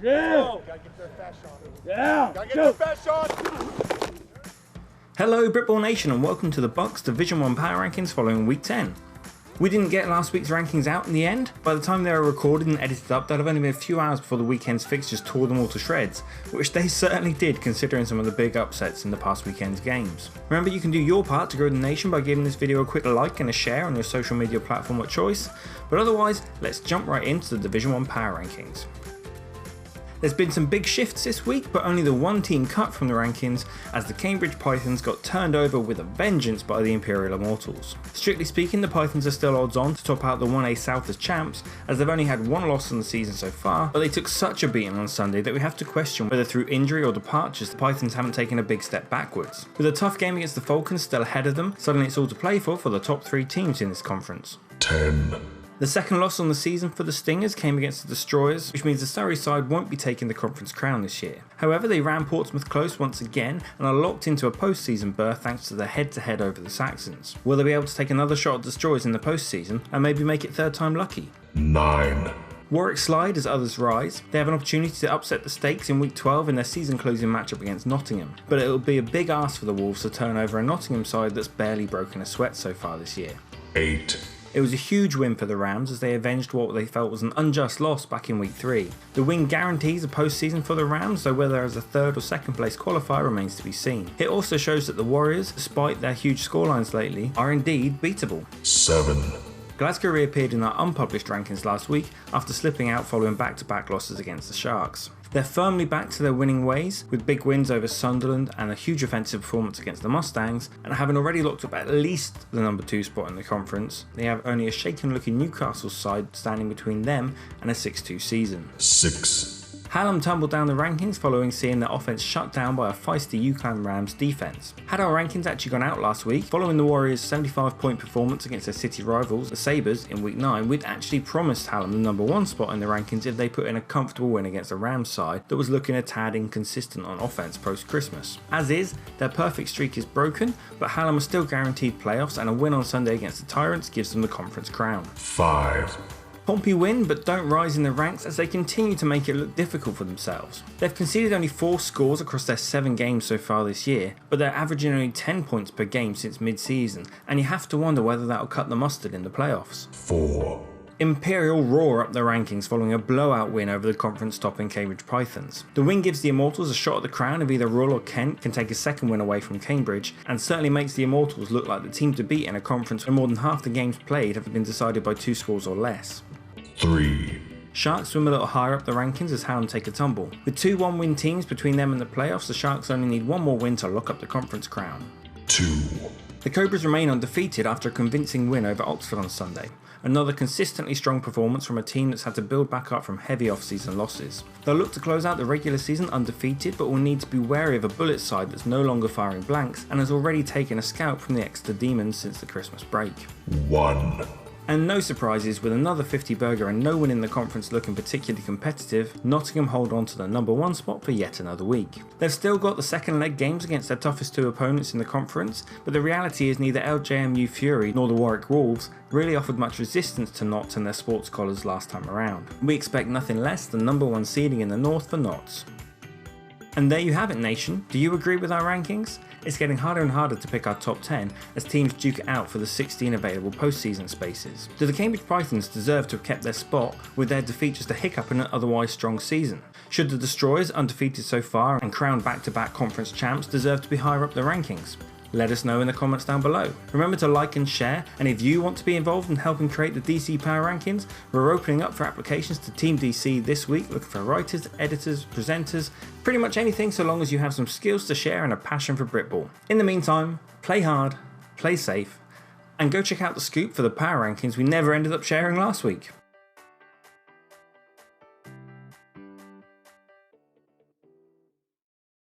Yeah. Gotta get their fast shot. Yeah. Gotta get their fast shot. Hello Britball Nation and welcome to the BUCS Division 1 Power Rankings following Week 10. We didn't get last week's rankings out in the end. By the time they were recorded and edited up, they'd have only been a few hours before the weekend's fixtures tore them all to shreds, which they certainly did considering some of the big upsets in the past weekend's games. Remember, you can do your part to grow the nation by giving this video a quick like and a share on your social media platform of choice, but otherwise, let's jump right into the Division 1 Power Rankings. There's been some big shifts this week, but only the one team cut from the rankings as the Cambridge Pythons got turned over with a vengeance by the Imperial Immortals. Strictly speaking, the Pythons are still odds on to top out the 1A South as champs, as they've only had one loss in the season so far, but they took such a beating on Sunday that we have to question whether through injury or departures the Pythons haven't taken a big step backwards. With a tough game against the Falcons still ahead of them, suddenly it's all to play for the top 3 teams in this conference. 10. The second loss on the season for the Stingers came against the Destroyers, which means the Surrey side won't be taking the conference crown this year. However, they ran Portsmouth close once again and are locked into a post-season berth thanks to their head-to-head over the Saxons. Will they be able to take another shot at Destroyers in the post-season and maybe make it third time lucky? 9. Warwick slide as others rise. They have an opportunity to upset the stakes in week 12 in their season closing matchup against Nottingham, but it will be a big ask for the Wolves to turn over a Nottingham side that's barely broken a sweat so far this year. 8. It was a huge win for the Rams as they avenged what they felt was an unjust loss back in week 3. The win guarantees a postseason for the Rams, though whether as a third or second place qualifier remains to be seen. It also shows that the Warriors, despite their huge scorelines lately, are indeed beatable. 7. Glasgow reappeared in our unpublished rankings last week after slipping out following back-to-back losses against the Sharks. They're firmly back to their winning ways, with big wins over Sunderland and a huge offensive performance against the Mustangs, and having already locked up at least the number 2 spot in the conference, they have only a shaken looking Newcastle side standing between them and a 6-2 season. 6. Hallam tumbled down the rankings following seeing their offense shut down by a feisty UConn Rams defense. Had our rankings actually gone out last week, following the Warriors' 75-point performance against their city rivals, the Sabres, in week 9, we'd actually promised Hallam the number 1 spot in the rankings if they put in a comfortable win against a Rams side that was looking a tad inconsistent on offense post-Christmas. As is, their perfect streak is broken, but Hallam are still guaranteed playoffs, and a win on Sunday against the Tyrants gives them the conference crown. 5. Pompey win, but don't rise in the ranks as they continue to make it look difficult for themselves. They've conceded only 4 scores across their 7 games so far this year, but they're averaging only 10 points per game since mid-season, and you have to wonder whether that'll cut the mustard in the playoffs. 4. Imperial roar up the rankings following a blowout win over the conference topping Cambridge Pythons. The win gives the Immortals a shot at the crown if either Rull or Kent can take a second win away from Cambridge, and certainly makes the Immortals look like the team to beat in a conference where more than half the games played have been decided by 2 scores or less. 3. Sharks swim a little higher up the rankings as Hallam take a tumble. With 2 one-win teams between them and the playoffs, the Sharks only need one more win to lock up the conference crown. 2. The Cobras remain undefeated after a convincing win over Oxford on Sunday. Another consistently strong performance from a team that's had to build back up from heavy off-season losses. They'll look to close out the regular season undefeated, but will need to be wary of a Bullets side that's no longer firing blanks and has already taken a scalp from the Exeter Demons since the Christmas break. 1. And no surprises, with another 50 burger and no one in the conference looking particularly competitive, Nottingham hold on to the number 1 spot for yet another week. They've still got the second leg games against their toughest 2 opponents in the conference, but the reality is neither LJMU Fury nor the Warwick Wolves really offered much resistance to Notts and their sports collars last time around. We expect nothing less than number 1 seeding in the north for Notts. And there you have it, nation. Do you agree with our rankings? It's getting harder and harder to pick our top 10 as teams duke it out for the 16 available postseason spaces. Do the Cambridge Pythons deserve to have kept their spot with their defeat just a hiccup in an otherwise strong season? Should the Destroyers, undefeated so far and crowned back-to-back conference champs, deserve to be higher up the rankings? Let us know in the comments down below. Remember to like and share, and if you want to be involved in helping create the DC Power Rankings, we're opening up for applications to Team DC this week, looking for writers, editors, presenters, pretty much anything so long as you have some skills to share and a passion for Britball. In the meantime, play hard, play safe, and go check out the scoop for the Power Rankings we never ended up sharing last week.